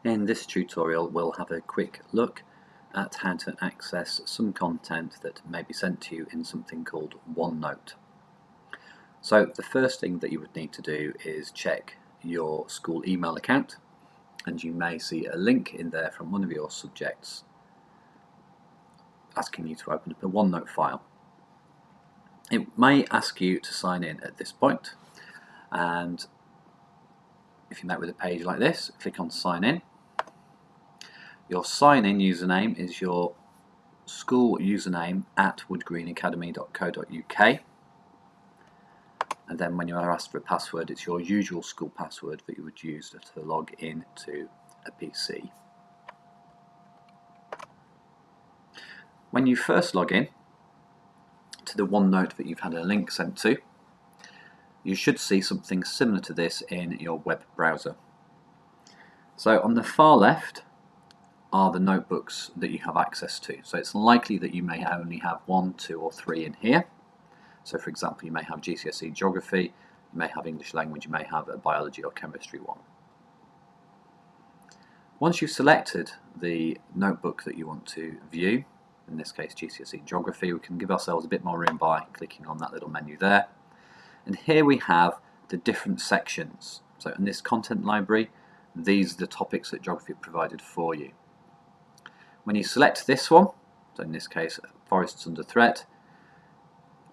In this tutorial we'll have a quick look at how to access some content that may be sent to you in something called OneNote. So the first thing that you would need to do is check your school email account, and you may see a link in there from one of your subjects asking you to open up a OneNote file. It may ask you to sign in at this point, and if you're met with a page like this, click on sign in. Your sign-in username is your school username at woodgreenacademy.co.uk, and then when you are asked for a password, it's your usual school password that you would use to log in to a PC. When you first log in to the OneNote that you've had a link sent to, you should see something similar to this in your web browser. So on the far left are the notebooks that you have access to. So it's likely that you may only have 1, 2 or 3 in here. So for example, you may have GCSE Geography, you may have English Language, you may have a Biology or Chemistry one. Once you've selected the notebook that you want to view, in this case GCSE Geography, we can give ourselves a bit more room by clicking on that little menu there. And here we have the different sections. So in this content library, these are the topics that Geography provided for you. When you select this one, so in this case Forests Under Threat,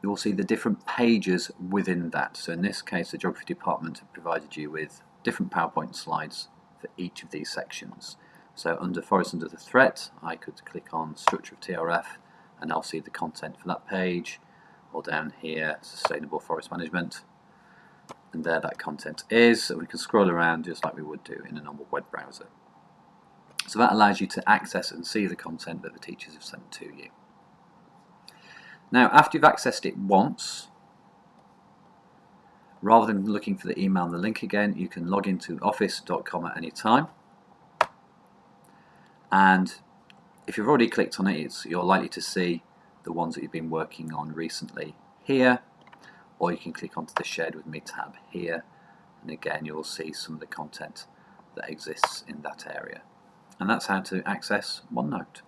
you will see the different pages within that. So in this case the Geography department have provided you with different PowerPoint slides for each of these sections. So under Forests Under the Threat, I could click on Structure of TRF and I'll see the content for that page, or down here Sustainable Forest Management, and there that content is. So we can scroll around just like we would do in a normal web browser. So that allows you to access and see the content that the teachers have sent to you. Now after you've accessed it once, rather than looking for the email and the link again, you can log into office.com at any time, and if you've already clicked on it, you're likely to see the ones that you've been working on recently here, or you can click onto the Shared With Me tab here, and again you'll see some of the content that exists in that area. And that's how to access OneNote.